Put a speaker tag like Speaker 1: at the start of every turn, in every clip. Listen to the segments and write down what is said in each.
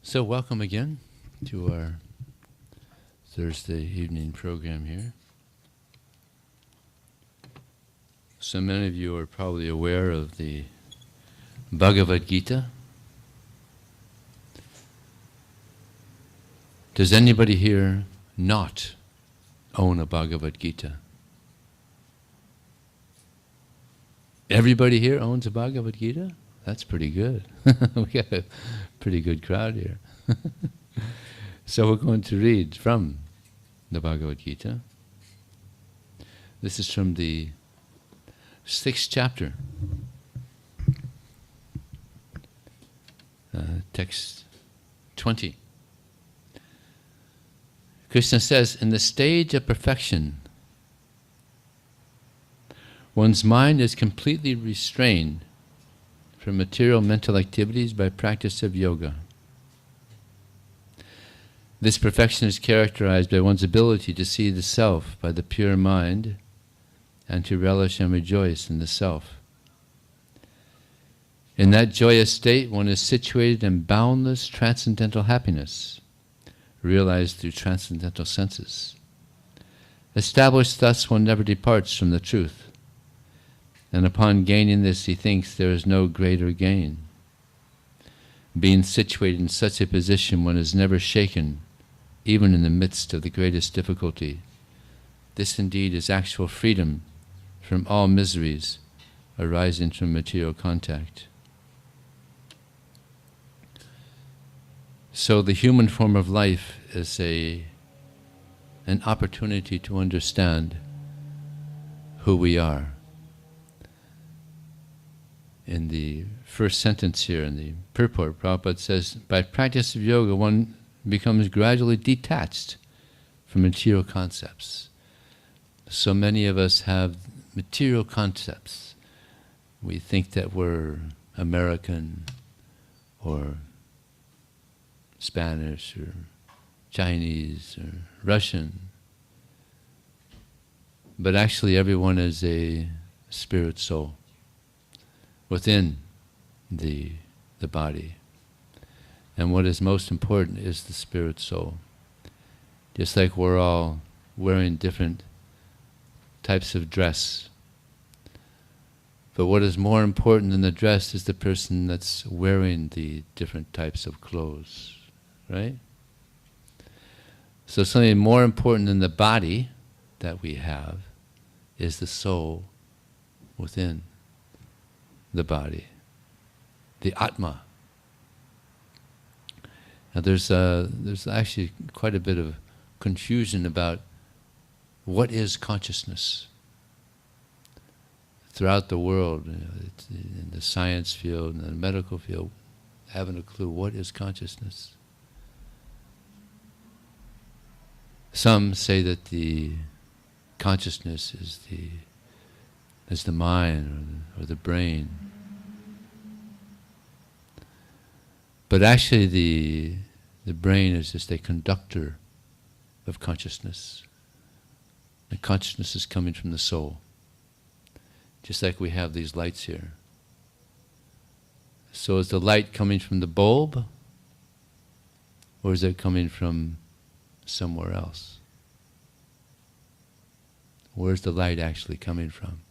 Speaker 1: So welcome again to our Thursday evening program here. So many of you are probably aware of the Bhagavad Gita. Does anybody here not own a Bhagavad Gita? Everybody here owns a Bhagavad Gita? That's pretty good. We got a pretty good crowd here. So we're going to read from the Bhagavad Gita. This is from the 6th chapter. Text 20. Krishna says, in the stage of perfection, one's mind is completely restrained from material mental activities by practice of yoga. This perfection is characterized by one's ability to see the self by the pure mind and to relish and rejoice in the self. In that joyous state, one is situated in boundless transcendental happiness, realized through transcendental senses. Established thus, one never departs from the truth. And upon gaining this, he thinks there is no greater gain. Being situated in such a position, one is never shaken, even in the midst of the greatest difficulty. This indeed is actual freedom from all miseries arising from material contact. So the human form of life is an opportunity to understand who we are. In the first sentence here, in the purport, Prabhupada says, by practice of yoga, one becomes gradually detached from material concepts. So many of us have material concepts. We think that we're American or Spanish or Chinese or Russian. But actually everyone is a spirit soul within the body. And what is most important is the spirit soul. Just like we're all wearing different types of dress. But what is more important than the dress is the person that's wearing the different types of clothes, right? So something more important than the body that we have is the soul within the body, the Atma. Now there's actually quite a bit of confusion about what is consciousness. Throughout the world, in the science field and the medical field, haven't a clue what is consciousness. Some say that the consciousness is the mind or the brain. But actually the brain is just a conductor of consciousness. The consciousness is coming from the soul. Just like we have these lights here. So is the light coming from the bulb? Or is it coming from somewhere else? Where's the light actually coming from?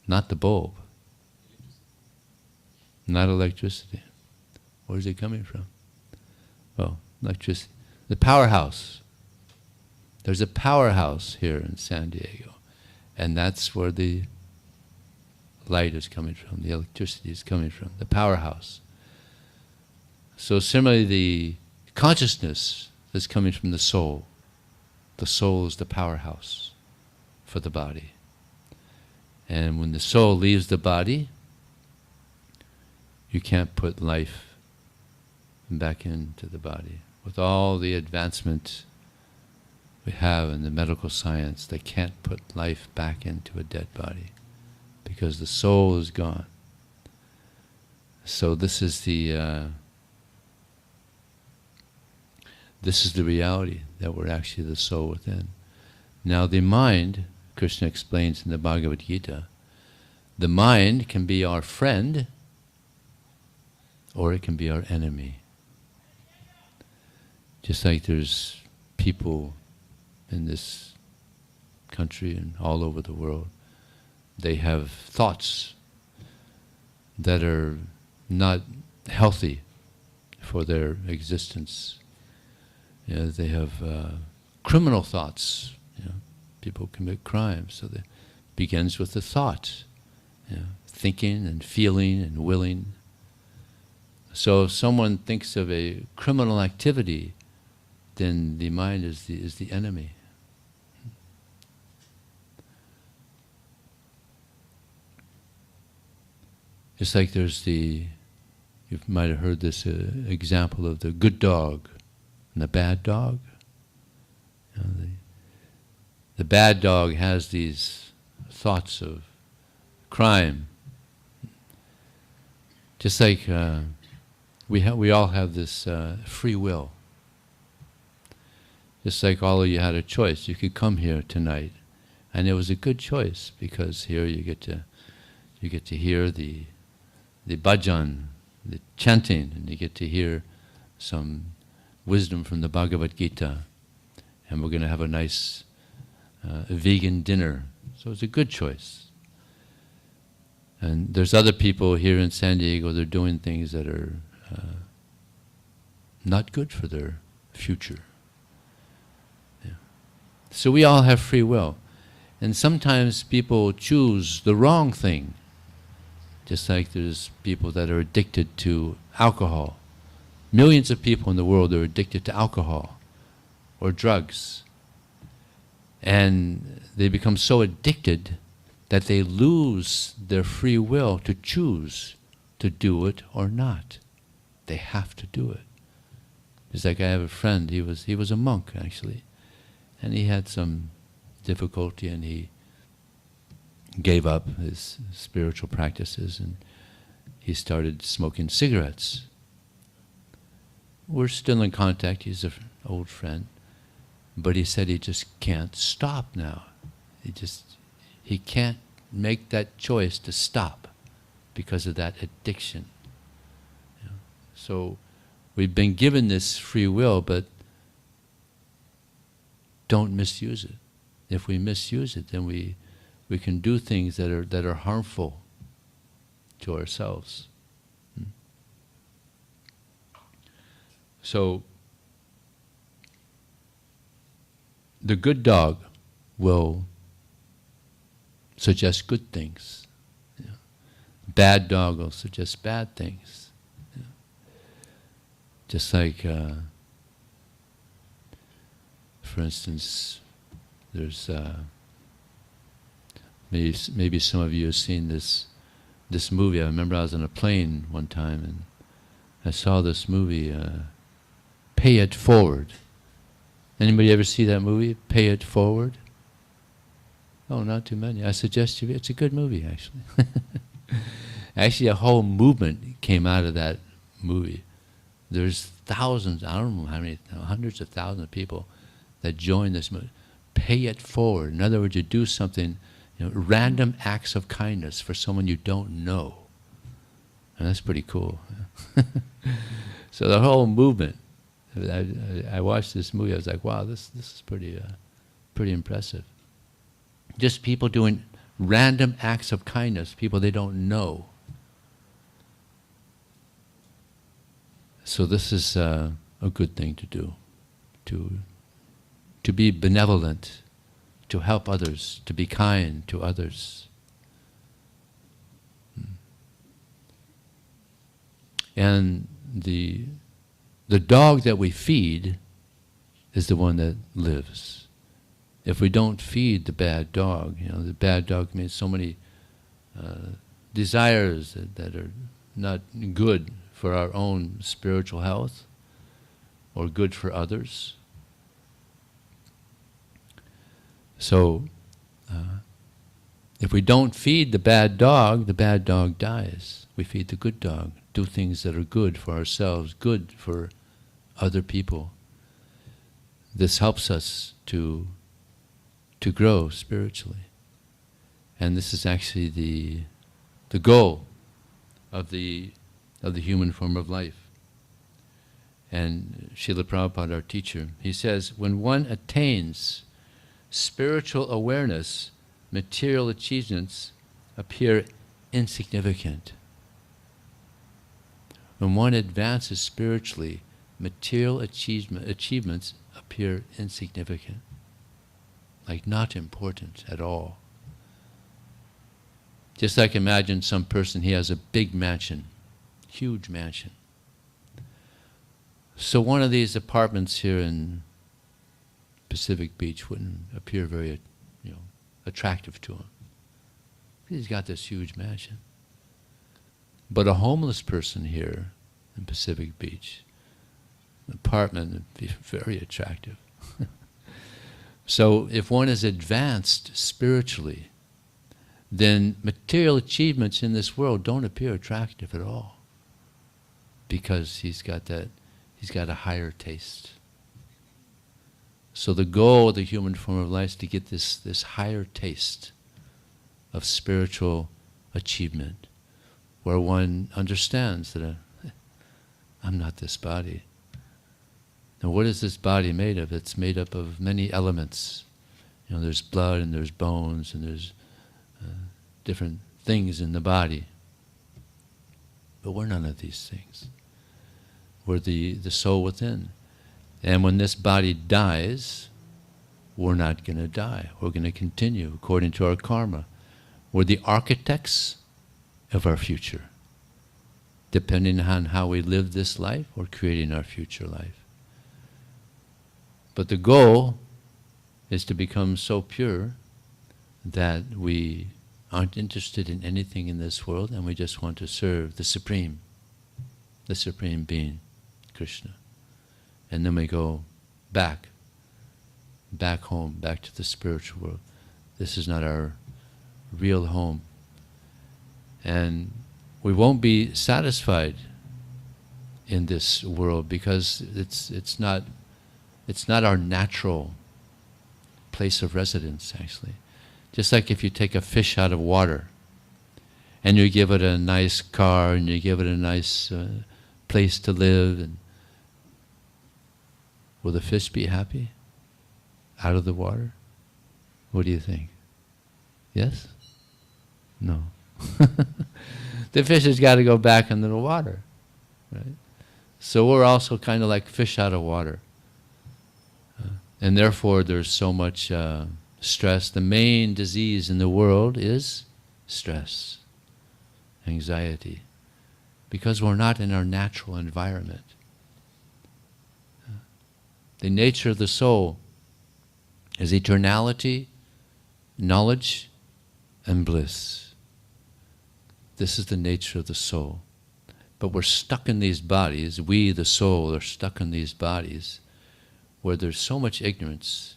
Speaker 1: Not the bulb. Not electricity. Where's it coming from? Well, electricity. The powerhouse. There's a powerhouse here in San Diego. And that's where the light is coming from, the electricity is coming from, the powerhouse. So similarly, the consciousness is coming from the soul. The soul is the powerhouse for the body. And when the soul leaves the body, you can't put life back into the body. With all the advancement we have in the medical science, they can't put life back into a dead body because the soul is gone. So this is the reality, that we're actually the soul within. Now the mind, Krishna explains in the Bhagavad Gita, the mind can be our friend or it can be our enemy. Just like there's people in this country and all over the world, they have thoughts that are not healthy for their existence. They have criminal thoughts. People commit crimes, so it begins with the thought, thinking and feeling and willing. So if someone thinks of a criminal activity, then the mind is the enemy. Just like there's you might have heard this example of the good dog and the bad dog. The bad dog has these thoughts of crime. Just like we all have this free will. Just like all of you had a choice. You could come here tonight, and it was a good choice because here you get to hear the bhajan, the chanting, and you get to hear some wisdom from the Bhagavad Gita, and we're going to have a nice vegan dinner. So it's a good choice. And there's other people here in San Diego, they're doing things that are not good for their future. So we all have free will. And sometimes people choose the wrong thing. Just like there's people that are addicted to alcohol. Millions of people in the world are addicted to alcohol or drugs. And they become so addicted that they lose their free will to choose to do it or not. They have to do it. It's like I have a friend, he was a monk actually, and he had some difficulty and he gave up his spiritual practices and he started smoking cigarettes. We're still in contact, he's an old friend, but he said he just can't stop now. He can't make that choice to stop because of that addiction. So we've been given this free will, but don't misuse it. If we misuse it, then we can do things that are harmful to ourselves. So the good dog will suggest good things. Bad dog will suggest bad things. Just like, for instance, there's maybe some of you have seen this movie. I remember I was on a plane one time and I saw this movie, Pay It Forward. Anybody ever see that movie, Pay It Forward? Oh, not too many. I suggest you, it's a good movie actually. Actually, a whole movement came out of that movie. There's thousands, I don't know how many, hundreds of thousands of people that join this movement. Pay it forward. In other words, you do something, random acts of kindness for someone you don't know. And that's pretty cool. So the whole movement, I watched this movie, I was like, wow, this is pretty impressive. Just people doing random acts of kindness, people they don't know. So this is a good thing to do, to be benevolent, to help others, to be kind to others. And the dog that we feed is the one that lives. If we don't feed the bad dog, the bad dog means so many desires that are not good for our own spiritual health or good for others. So if we don't feed the bad dog dies. We feed the good dog. Do things that are good for ourselves, good for other people. This helps us to grow spiritually. And this is actually the goal of the human form of life. And Srila Prabhupada, our teacher, he says, when one attains spiritual awareness, material achievements appear insignificant. When one advances spiritually, material achievements appear insignificant, like not important at all. Just like imagine some person, he has a big mansion, huge mansion. So one of these apartments here in Pacific Beach wouldn't appear very, attractive to him. He's got this huge mansion. But a homeless person here in Pacific Beach, an apartment would be very attractive. So if one is advanced spiritually, then material achievements in this world don't appear attractive at all, because he's got a higher taste. So the goal of the human form of life is to get this higher taste of spiritual achievement, where one understands that I'm not this body. Now what is this body made of? It's made up of many elements. There's blood and there's bones and there's different things in the body. But we're none of these things. We're the soul within. And when this body dies, we're not going to die. We're going to continue according to our karma. We're the architects of our future. Depending on how we live this life, we're creating our future life. But the goal is to become so pure that we aren't interested in anything in this world, and we just want to serve the Supreme Being, Krishna. And then we go back home, back to the spiritual world. This is not our real home. And we won't be satisfied in this world, because it's not our natural place of residence, actually. Just like if you take a fish out of water and you give it a nice car and you give it a nice place to live, and will the fish be happy out of the water? What do you think? Yes? No. The fish has got to go back into the water, right? So we're also kind of like fish out of water. And therefore there's so much stress. The main disease in the world is stress, anxiety, because we're not in our natural environment. The nature of the soul is eternality, knowledge, and bliss. This is the nature of the soul. But we're stuck in these bodies. We, the soul, are stuck in these bodies where there's so much ignorance.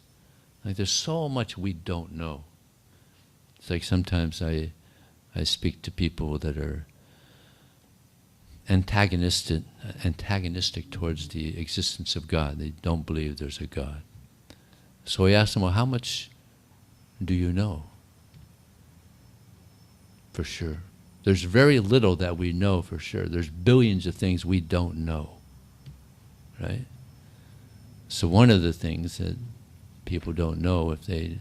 Speaker 1: Like there's so much we don't know. It's like sometimes I speak to people that are antagonistic towards the existence of God. They don't believe there's a God. So I ask them, well, how much do you know? For sure. There's very little that we know for sure. There's billions of things we don't know, right? So one of the things that people don't know if they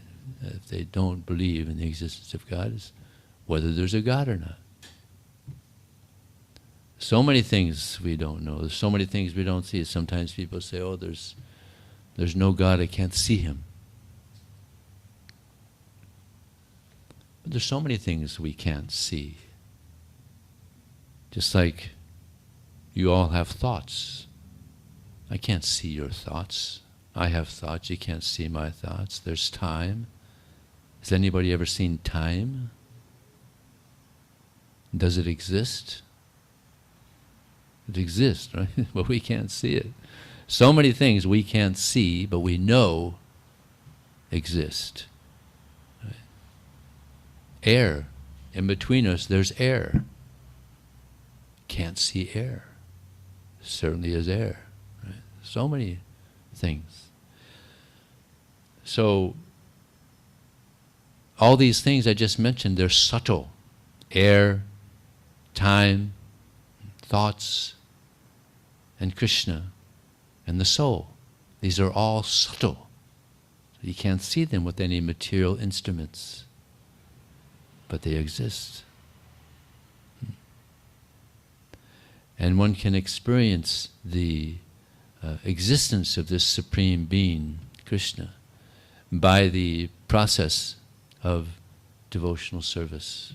Speaker 1: don't believe in the existence of God is whether there's a God or not. So many things we don't know. There's so many things we don't see. Sometimes people say, oh, there's no God, I can't see him. But there's so many things we can't see. Just like you all have thoughts. I can't see your thoughts. I have thoughts, you can't see my thoughts. There's time. Has anybody ever seen time? Does it exist? It exists, right? But we can't see it. So many things we can't see, but we know exist. Right? Air. In between us, there's air. Can't see air. Certainly is air. Right? So many things. So, all these things I just mentioned, they're subtle. Air, time, thoughts, and Krishna. and the soul. These are all subtle. You can't see them with any material instruments, but they exist. And one can experience the existence of this Supreme Being, Krishna, by the process of devotional service.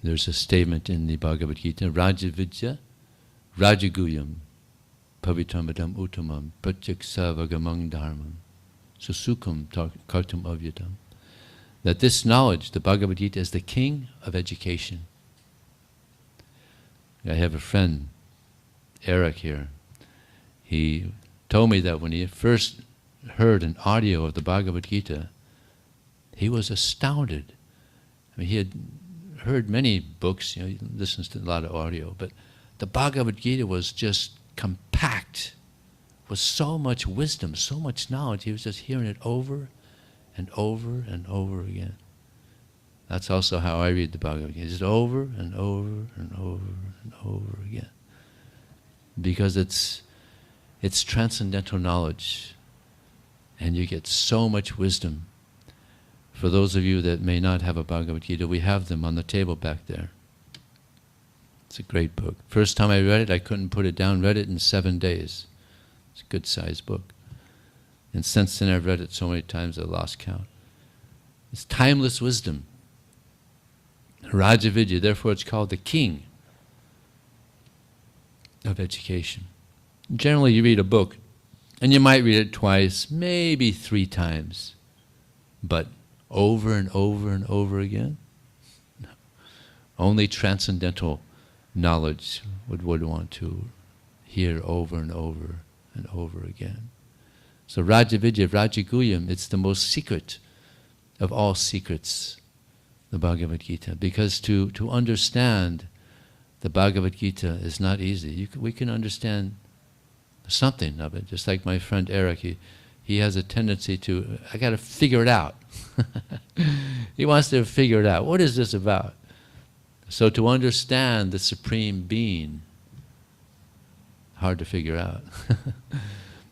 Speaker 1: There's a statement in the Bhagavad Gita, Raja Vidya, Rajaguyam, Pavitramadam Uttamam, Pratyaksa Vagamang Dharmam, Susukam Kartum Avyadam. That this knowledge, the Bhagavad Gita, is the king of education. I have a friend, Eric here. He told me that when he first heard an audio of the Bhagavad Gita, he was astounded. I mean, he had heard many books, he listens to a lot of audio, but the Bhagavad Gita was just compact with so much wisdom, so much knowledge. He was just hearing it over and over and over again. That's also how I read the Bhagavad Gita. Just over and over and over and over again. Because it's transcendental knowledge, and you get so much wisdom. For those of you that may not have a Bhagavad Gita, we have them on the table back there. It's a great book. First time I read it, I couldn't put it down. Read it in 7 days. It's a good-sized book. And since then I've read it so many times I lost count. It's timeless wisdom. Raja Vidya, therefore it's called the king of education. Generally you read a book, and you might read it twice, maybe 3 times. But over and over and over again? No. Only transcendental knowledge would want to hear over and over and over again. So Raja Vidya, Rajaguyam, it's the most secret of all secrets, the Bhagavad Gita. Because to understand the Bhagavad Gita is not easy. We can understand something of it. Just like my friend Eric, he has a tendency to, I got to figure it out. He wants to figure it out. What is this about? So to understand the Supreme Being, hard to figure out.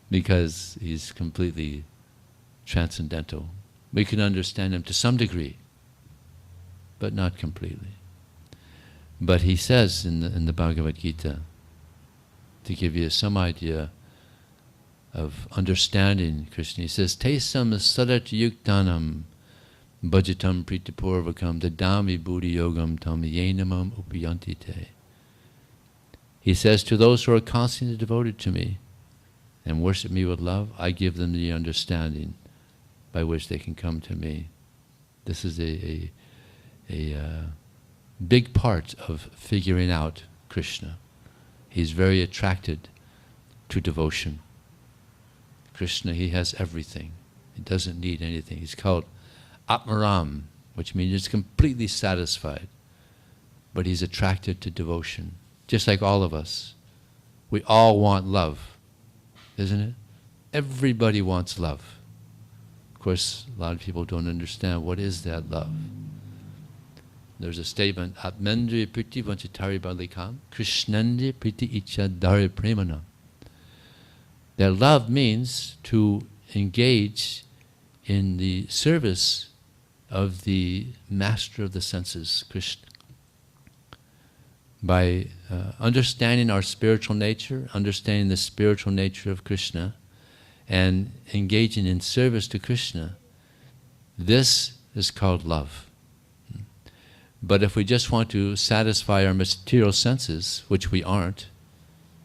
Speaker 1: Because he's completely transcendental. We can understand him to some degree, but not completely. But he says in the Bhagavad Gita, to give you some idea of understanding Krishna, he says, Tesam sadat yuktanam bhajatam pritipurvakam dadami buddhi yogam tam yenamam upayanti te. He says, to those who are constantly devoted to me and worship me with love, I give them the understanding by which they can come to me. This is a big part of figuring out Krishna. He's very attracted to devotion. Krishna, he has everything. He doesn't need anything. He's called Atmaram, which means he's completely satisfied. But he's attracted to devotion, just like all of us. We all want love, isn't it? Everybody wants love. Of course, a lot of people don't understand what is that love. There's a statement, Atmendriya priti vanchitari balikam, Krishnandi priti icha dhari premana. That love means to engage in the service of the master of the senses, Krishna. By understanding our spiritual nature, understanding the spiritual nature of Krishna, and engaging in service to Krishna, this is called love. But if we just want to satisfy our material senses, which we aren't,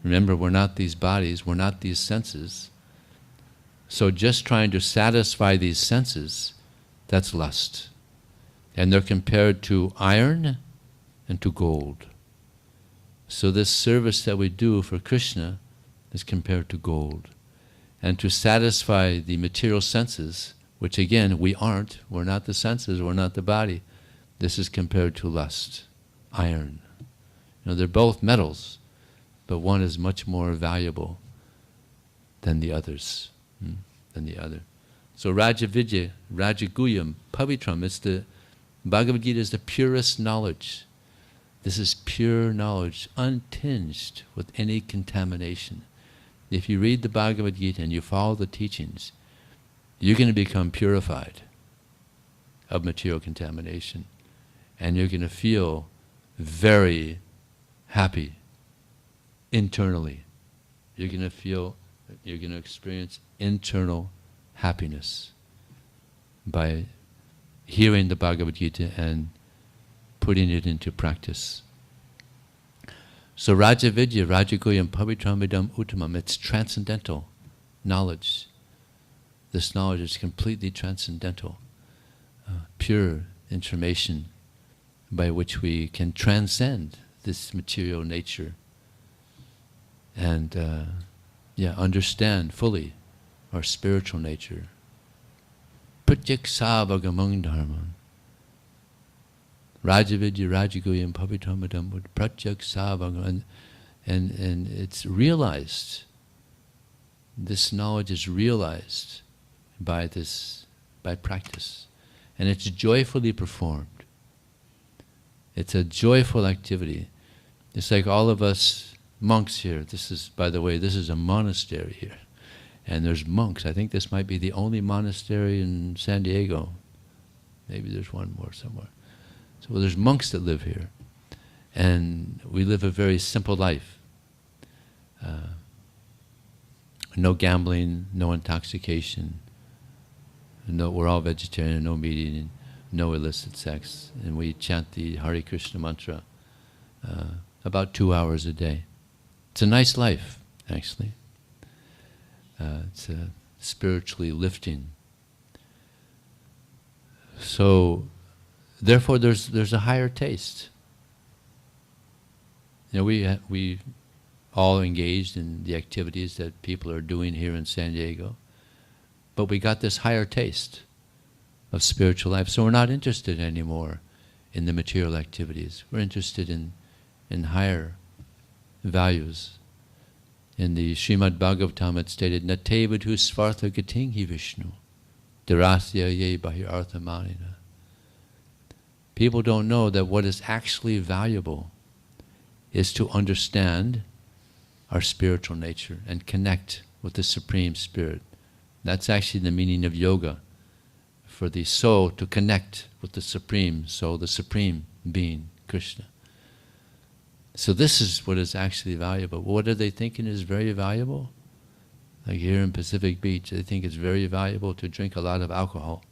Speaker 1: remember we're not these bodies, we're not these senses, so just trying to satisfy these senses, that's lust. And they're compared to iron and to gold. So this service that we do for Krishna is compared to gold. And to satisfy the material senses, which again we aren't, we're not the senses, we're not the body, this is compared to lust, iron. They're both metals, but one is much more valuable than the others, So Raja Vidya, Rajaguyam, Pavitram, it's the Bhagavad Gita is the purest knowledge This is pure knowledge, untinged with any contamination. If you read the Bhagavad Gita and you follow the teachings, you're going to become purified of material contamination. And you're going to feel very happy internally. You're going to experience internal happiness by hearing the Bhagavad Gita and putting it into practice. So Raja Vidya, Rajagoyam Pavitramidam Uttamam, it's transcendental knowledge. This knowledge is completely transcendental, pure information by which we can transcend this material nature and understand fully our spiritual nature. Pratyak Savagamang Dharman. Rajavidya Rajagoyam Pavitramidam Pratyak Savagam, and it's realized. This knowledge is realized by practice, and it's joyfully performed. It's a joyful activity. It's like all of us monks here. This is, by the way, this is a monastery here, and there's monks. I think this might be the only monastery in San Diego. Maybe there's one more somewhere. So there's monks that live here, and we live a very simple life. No gambling, no intoxication. No, we're all vegetarian, no meat eating, no illicit sex, and we chant the Hare Krishna mantra about 2 hours a day. It's a nice life, actually. It's spiritually lifting. So, therefore, there's a higher taste. You know, we all engaged in the activities that people are doing here in San Diego, but we got this higher taste of spiritual life. So we're not interested anymore in the material activities. We're interested in higher values. In the Srimad Bhagavatam it stated, Nate vidhu svartha gatinghi Vishnu, Darasya ye bahir artha manina. People don't know that what is actually valuable is to understand our spiritual nature and connect with the Supreme Spirit. That's actually the meaning of yoga, for the soul to connect with the Supreme Soul, the Supreme Being, Krishna. So this is what is actually valuable. What are they thinking is very valuable? Like here in Pacific Beach, they think it's very valuable to drink a lot of alcohol.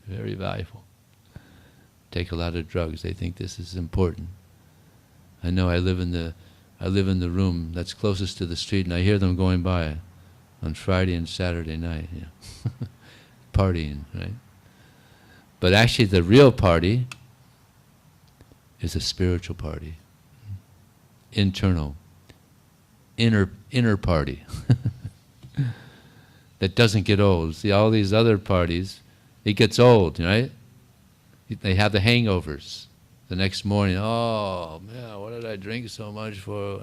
Speaker 1: Very valuable. Take a lot of drugs. They think this is important. I know I live in the room that's closest to the street, and I hear them going by on Friday and Saturday night, partying, right? But actually the real party is a spiritual party. Internal, inner party. That doesn't get old. See, all these other parties, it gets old, right? They have the hangovers. The next morning, oh man, what did I drink so much for?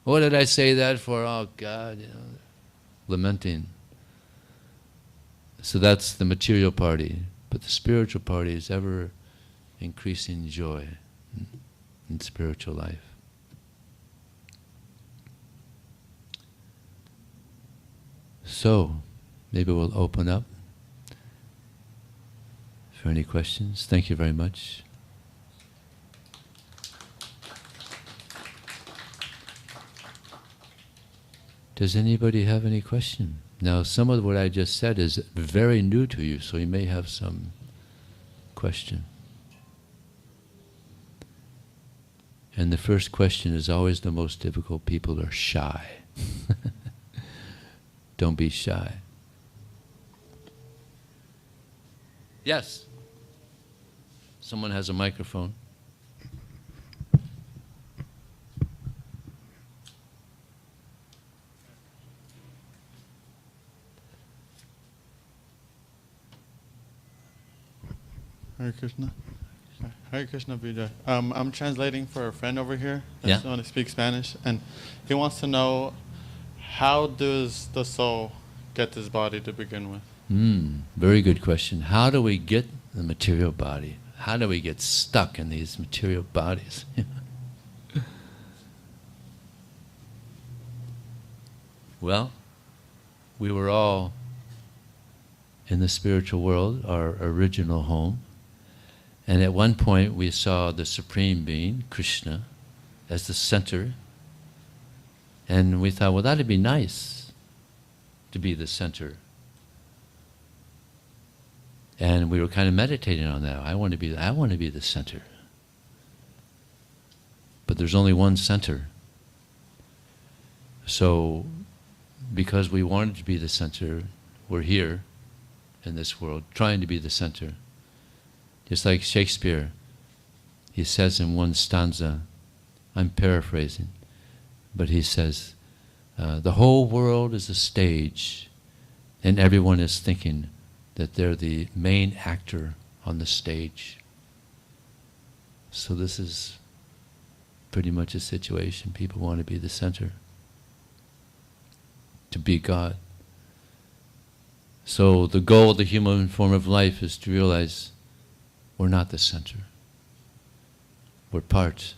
Speaker 1: What did I say that for? Oh God, lamenting. So that's the material party. But the spiritual party is ever increasing joy in spiritual life. So, maybe we'll open up for any questions. Thank you very much. Does anybody have any question? Now, some of what I just said is very new to you, so you may have some question. And the first question is always the most difficult. People are shy. Don't be shy. Yes. Someone has a microphone.
Speaker 2: Hare Krishna. Hare Krishna, Vijaya. I'm translating for a friend over here that doesn't want to speak Spanish, and he wants to know, how does the soul get this body to begin with?
Speaker 1: Very good question. How do we get the material body? How do we get stuck in these material bodies? Well, we were all in the spiritual world, our original home, and at one point we saw the Supreme Being, Krishna, as the center, and we thought, well, that'd be nice to be the center. And we were kind of meditating on that. I want to be the center. But there's only one center. So, because we wanted to be the center, we're here in this world, trying to be the center. Just like Shakespeare, he says in one stanza, I'm paraphrasing, but he says, the whole world is a stage, and everyone is thinking that they're the main actor on the stage. So this is pretty much a situation. People want to be the center, to be God. So the goal of the human form of life is to realize we're not the center. We're part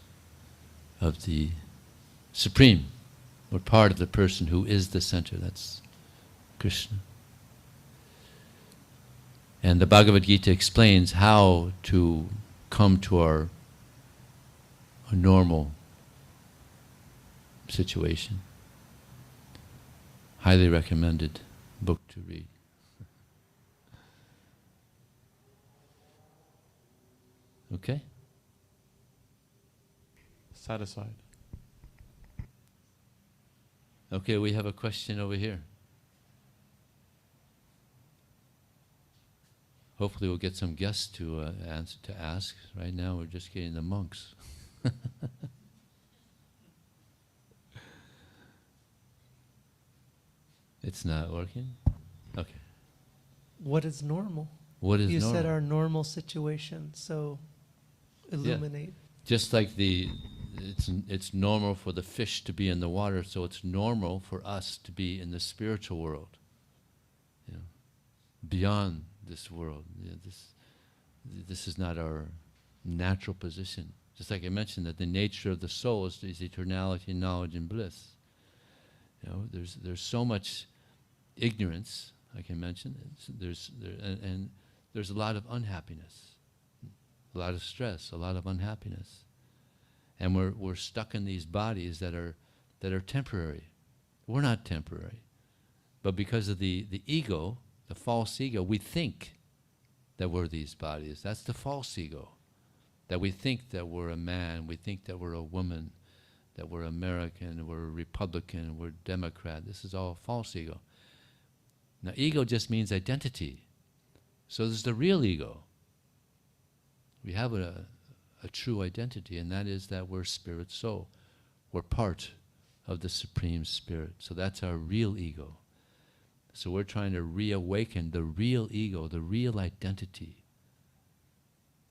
Speaker 1: of the Supreme. We're part of the person who is the center. That's Krishna. And the Bhagavad Gita explains how to come to our normal situation. Highly recommended book to read. Okay?
Speaker 2: Satisfied.
Speaker 1: Okay, we have a question over here. Hopefully we'll get some guests to ask. Right now we're just getting the monks. It's not working? Okay.
Speaker 3: What is normal?
Speaker 1: What is
Speaker 3: You
Speaker 1: normal?
Speaker 3: said our normal situation, so illuminate.
Speaker 1: Just like it's normal for the fish to be in the water, so it's normal for us to be in the spiritual world, beyond this world. This is not our natural position. Just like I mentioned, that the nature of the soul is eternality, knowledge, and bliss. There's so much ignorance, like I mentioned. And there's a lot of unhappiness, a lot of stress, a lot of unhappiness, and we're stuck in these bodies that are temporary. We're not temporary, but because of the ego, the false ego, we think that we're these bodies. That's the false ego. That we think that we're a man, we think that we're a woman, that we're American, we're Republican, we're Democrat. This is all false ego. Now, ego just means identity. So there's the real ego. We have a true identity, and that is that we're spirit soul. We're part of the Supreme Spirit. So that's our real ego. So we're trying to reawaken the real ego, the real identity.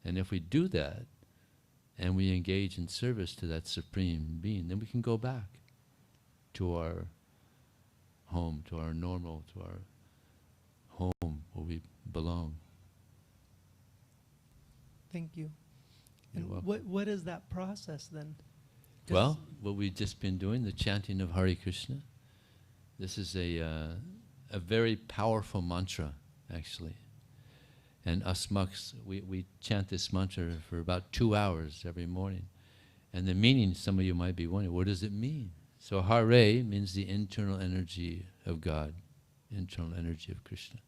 Speaker 1: And if we do that, and we engage in service to that Supreme Being, then we can go back to our home, to our normal, to our home where we belong.
Speaker 3: Thank you.
Speaker 1: You're
Speaker 3: And
Speaker 1: welcome.
Speaker 3: what is that process then?
Speaker 1: Well, what we've just been doing, the chanting of Hare Krishna. This is a very powerful mantra, actually. And us monks, we chant this mantra for about 2 hours every morning. And the meaning, some of you might be wondering, what does it mean? So Hare means the internal energy of God, internal energy of Krishna.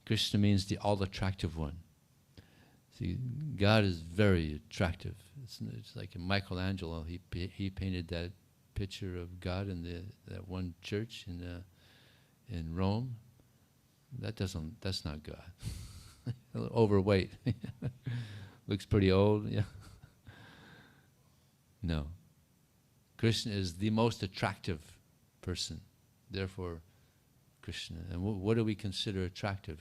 Speaker 1: Krishna means the all-attractive one. See, God is very attractive. It's like Michelangelo. He painted that picture of God in that one church in Rome. That's not God. A little overweight. Looks pretty old. Yeah. No. Krishna is the most attractive person. Therefore, Krishna. And what do we consider attractive?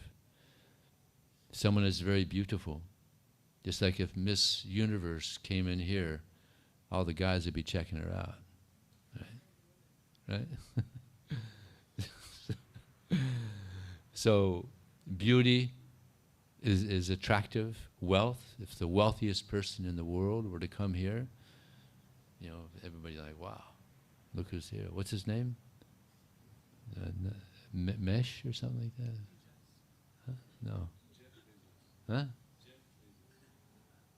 Speaker 1: Someone is very beautiful. Just like if Miss Universe came in here, all the guys would be checking her out. Right? So beauty is attractive, wealth, if the wealthiest person in the world were to come here, everybody like, wow, look who's here. What's his name? Mesh or something like that? Huh? No. Huh?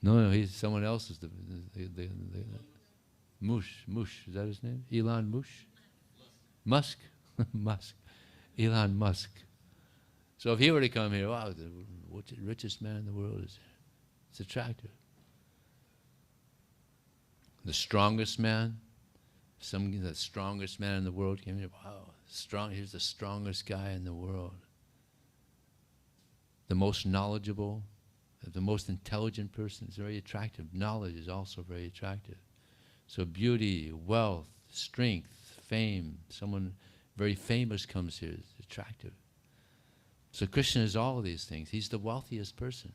Speaker 1: No, he's someone else. Is the Mush, is that his name? Elon Musk? Musk. Elon Musk. So if he were to come here, wow, the richest man in the world is here. It's attractive. The strongest man, the strongest man in the world came here, wow, here's the strongest guy in the world. The most knowledgeable, the most intelligent person is very attractive. Knowledge is also very attractive. So beauty, wealth, strength, fame, someone very famous comes here is attractive. So Krishna is all of these things. He's the wealthiest person.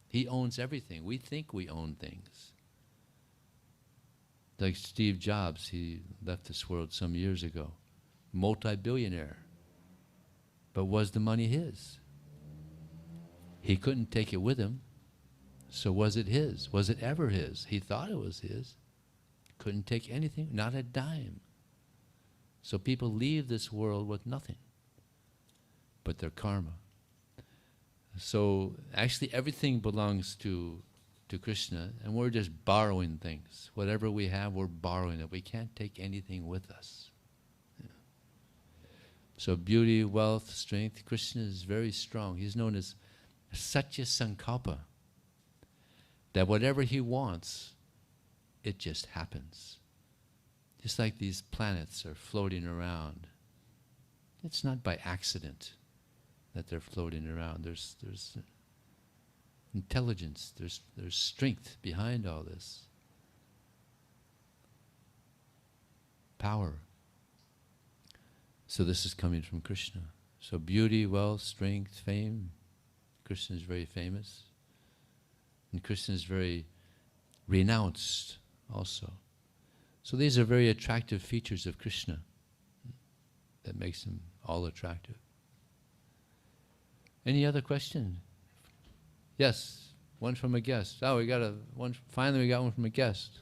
Speaker 1: He owns everything. We think we own things. Like Steve Jobs, he left this world some years ago. Multi-billionaire. But was the money his? He couldn't take it with him. So was it his? Was it ever his? He thought it was his. Couldn't take anything, not a dime. So people leave this world with nothing but their karma. So actually everything belongs to Krishna, and we're just borrowing things. Whatever we have, we're borrowing it. We can't take anything with us. Yeah. So beauty, wealth, strength, Krishna is very strong. He's known as Satya Sankalpa, that whatever he wants, it just happens. Just like these planets are floating around. It's not by accident that they're floating around. There's intelligence, there's strength behind all this. Power. So this is coming from Krishna. So beauty, wealth, strength, fame. Krishna is very famous. And Krishna is very renounced also. So these are very attractive features of Krishna that makes him all attractive. Any other question? Yes, one from a guest. Oh, finally we got one from a guest.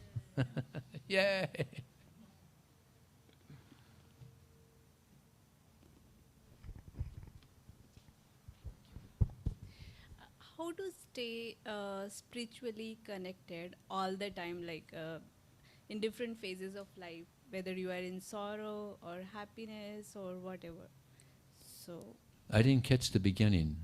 Speaker 1: Yay!
Speaker 4: How to stay spiritually connected all the time, like in different phases of life, whether you are in sorrow or happiness or whatever. So
Speaker 1: I didn't catch the beginning.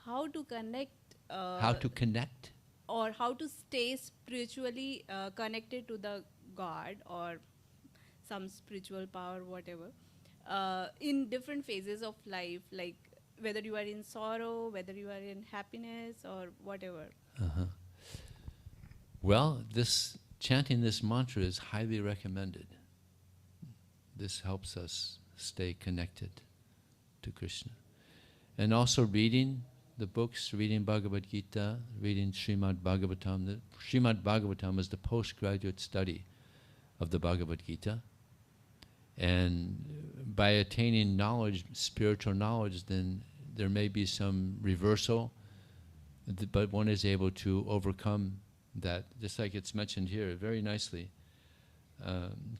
Speaker 4: How to connect?
Speaker 1: How to connect?
Speaker 4: Or how to stay spiritually connected to the God or some spiritual power, whatever, in different phases of life, like whether you are in sorrow, whether you are in happiness or whatever.
Speaker 1: Well, chanting this mantra is highly recommended. This helps us stay connected to Krishna. And also reading the books, reading Bhagavad Gita, reading Srimad Bhagavatam. The Srimad Bhagavatam is the postgraduate study of the Bhagavad Gita. And by attaining knowledge, spiritual knowledge, then there may be some reversal, but one is able to overcome that, just like it's mentioned here very nicely.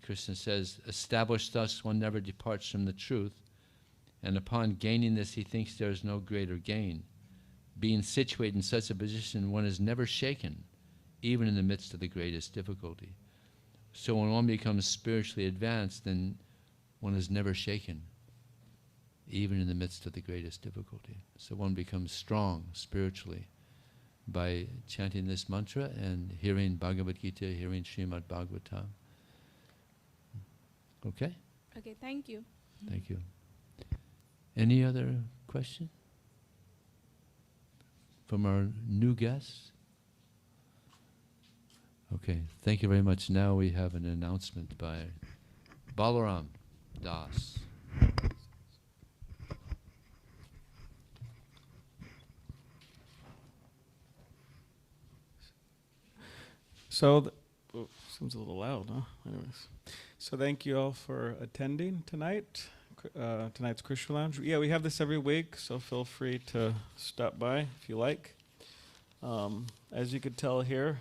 Speaker 1: Krishna says, established thus one never departs from the truth, and upon gaining this he thinks there is no greater gain. Being situated in such a position, one is never shaken, even in the midst of the greatest difficulty. So when one becomes spiritually advanced, then one is never shaken, even in the midst of the greatest difficulty. So one becomes strong spiritually by chanting this mantra and hearing Bhagavad Gita, hearing Srimad Bhagavatam. Okay?
Speaker 4: Okay, thank you.
Speaker 1: Thank you. Any other question from our new guests? Okay, thank you very much. Now we have an announcement by Balaram Das.
Speaker 5: So, seems a little loud, huh? Anyways, so thank you all for attending tonight. Tonight's Krishna Lounge. Yeah, we have this every week, so feel free to stop by if you like. As you could tell here,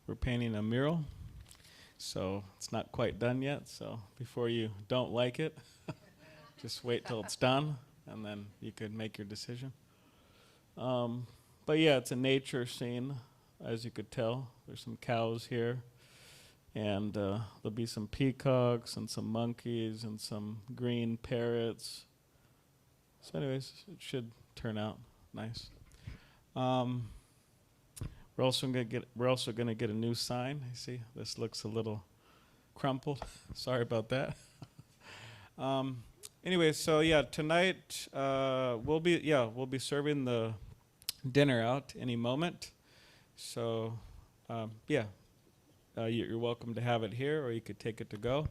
Speaker 5: we're painting a mural. So it's not quite done yet. So before you don't like it, just wait till it's done, and then you could make your decision. But yeah, it's a nature scene, as you could tell. There's some cows here, and there'll be some peacocks and some monkeys and some green parrots. So anyways, it should turn out nice. We're also gonna get a new sign. You see, this looks a little crumpled. Sorry about that. Anyway, so yeah, tonight we'll be serving the dinner out any moment. So you're welcome to have it here, or you could take it to go.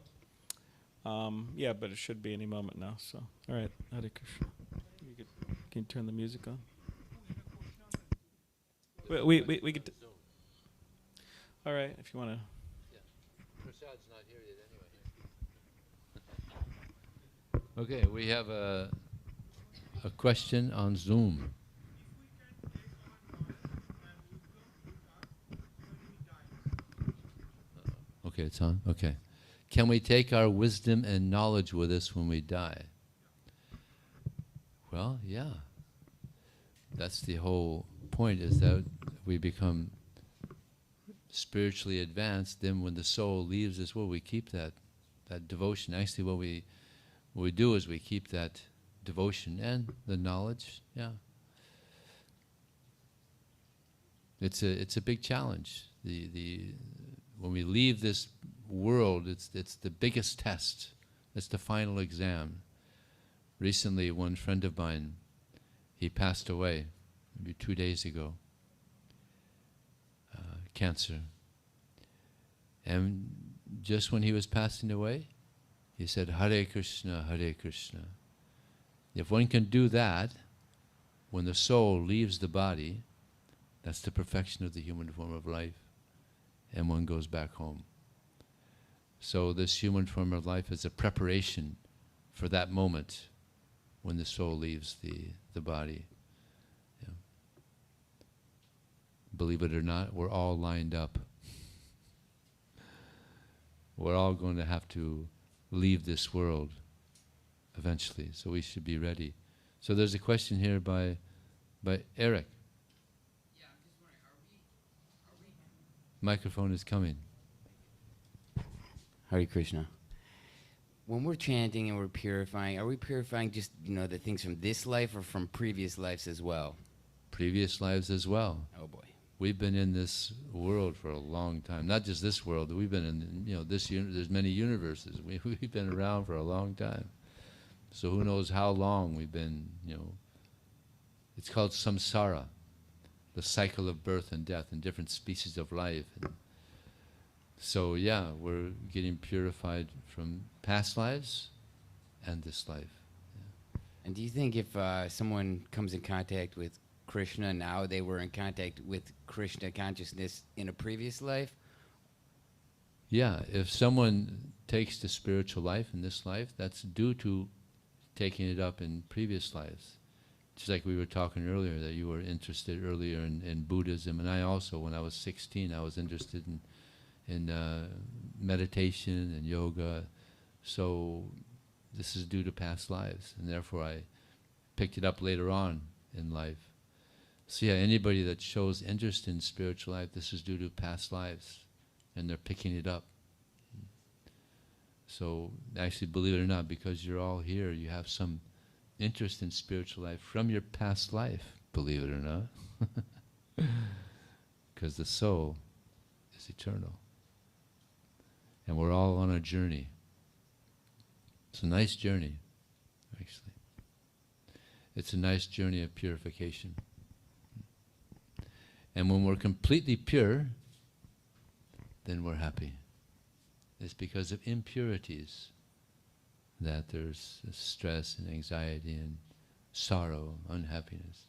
Speaker 5: But it should be any moment now. So all right, Hare Krishna. Can you turn the music on? We could. All right, if you want to.
Speaker 1: Yeah. Prasad's not here yet anyway. Okay, we have a question on Zoom. Okay, it's on? Okay. Can we take our wisdom and knowledge with us when we die? Well, yeah. That's the whole point, is that we become spiritually advanced. Then when the soul leaves us, we keep that devotion. Actually, what we do is we keep that devotion and the knowledge. Yeah. It's a big challenge. When we leave this world, it's the biggest test. It's the final exam. Recently, one friend of mine, he passed away maybe 2 days ago. Cancer. And just when he was passing away, he said, Hare Krishna, Hare Krishna. If one can do that, when the soul leaves the body, that's the perfection of the human form of life, and one goes back home. So this human form of life is a preparation for that moment when the soul leaves the body. Yeah. Believe it or not, we're all lined up. We're all going to have to leave this world eventually, so we should be ready. So there's a question here by Eric.
Speaker 6: Yeah, I'm just wondering, are we
Speaker 1: Microphone is coming.
Speaker 6: Hare Krishna. When we're chanting and we're purifying, are we purifying just, the things from this life or from previous lives as well?
Speaker 1: Previous lives as well.
Speaker 6: Oh boy.
Speaker 1: We've been in this world for a long time. Not just this world. We've been in, there's many universes. We've been around for a long time. So who knows how long we've been, It's called samsara, the cycle of birth and death and different species of life. And so, yeah, we're getting purified from past lives and this life. Yeah.
Speaker 6: And do you think if someone comes in contact with Krishna now, they were in contact with Krishna consciousness in a previous life?
Speaker 1: Yeah, if someone takes the spiritual life in this life, that's due to taking it up in previous lives. Just like we were talking earlier, that you were interested earlier in Buddhism, and I also, when I was 16, I was interested in meditation and yoga. So this is due to past lives, and therefore I picked it up later on in life. So yeah, anybody that shows interest in spiritual life, this is due to past lives, and they're picking it up. So actually, believe it or not, because you're all here, you have some interest in spiritual life from your past life, believe it or not. Because the soul is eternal. And we're all on a journey. It's a nice journey, actually. It's a nice journey of purification. And when we're completely pure, then we're happy. It's because of impurities that there's stress and anxiety and sorrow, unhappiness.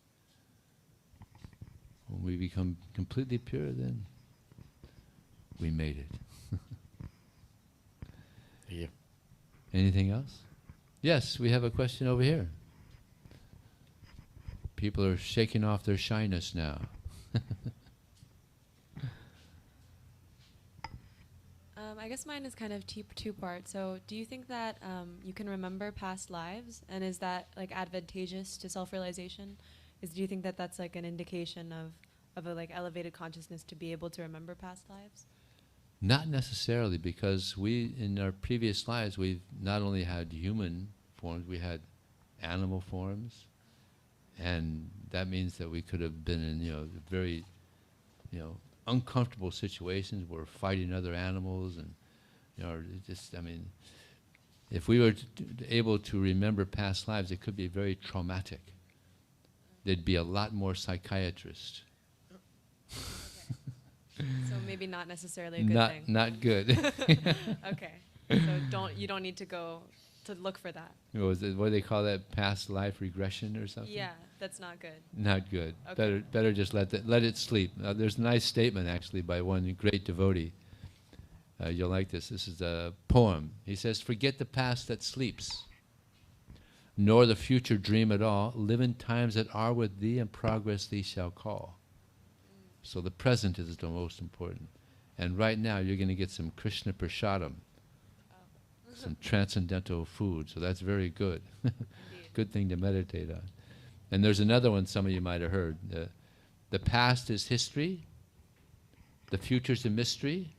Speaker 1: When we become completely pure, then we made it.
Speaker 6: Yeah.
Speaker 1: Anything else? Yes, we have a question over here. People are shaking off their shyness now.
Speaker 7: I guess mine is kind of two-part. So do you think that you can remember past lives? And is that like advantageous to self-realization? Do you think that that's like an indication of a like elevated consciousness to be able to remember past lives?
Speaker 1: Not necessarily, because we, in our previous lives, we've not only had human forms, we had animal forms, and that means that we could have been in, very, uncomfortable situations. We're fighting other animals, and, if we were able to remember past lives, it could be very traumatic. There'd be a lot more psychiatrists.
Speaker 7: So maybe not necessarily a good thing.
Speaker 1: Not good.
Speaker 7: Okay. So you don't need to go to look for that.
Speaker 1: What do they call that? Past life regression or something?
Speaker 7: Yeah, that's not good.
Speaker 1: Not good.
Speaker 7: Okay.
Speaker 1: Better just let it sleep. There's a nice statement actually by one great devotee. You'll like this. This is a poem. He says, "Forget the past that sleeps, nor the future dream at all. Live in times that are with thee, and progress thee shall call." So the present is the most important. And right now you're going to get some Krishna prasadam, some transcendental food. So that's very good. Good thing to meditate on. And there's another one some of you might have heard. The past is history. The future's a mystery.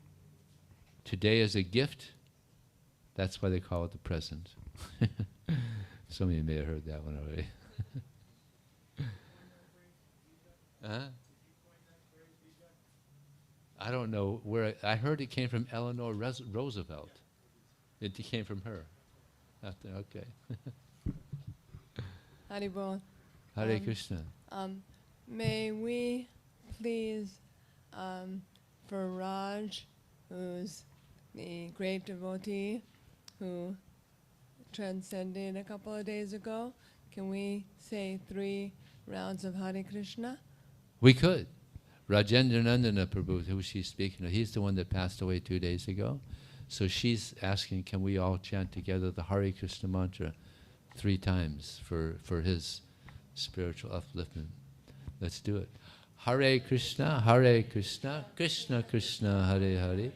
Speaker 1: Today is a gift. That's why they call it the present. Some of you may have heard that one already. I don't know where. I heard it came from Eleanor Roosevelt. It came from her. Okay.
Speaker 8: Haribol.
Speaker 1: Hare Krishna.
Speaker 8: May we please, for Raj, who's the great devotee who transcended a couple of days ago, can we say 3 rounds of Hare Krishna?
Speaker 1: We could. Rajendra Nandana Prabhu, who she's speaking of, he's the one that passed away 2 days ago. So she's asking, can we all chant together the Hare Krishna mantra 3 times for his spiritual upliftment? Let's do it. Hare Krishna, Krishna Krishna, Hare Hare,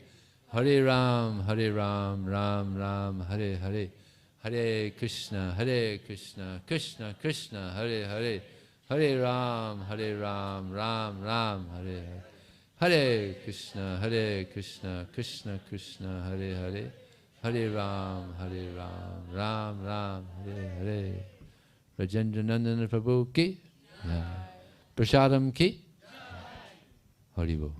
Speaker 1: Hare Ram, Ram Ram, Hare Hare, Hare Krishna, Krishna Krishna, Hare Hare, Hare Ram, Ram Ram, Hare Hare. Hare Krishna, Krishna Krishna, Hare Hare, Hare Ram, Ram Ram, Hare Hare. Rajendra Nandana Prabhu ki, Prasadam ki, Haribol.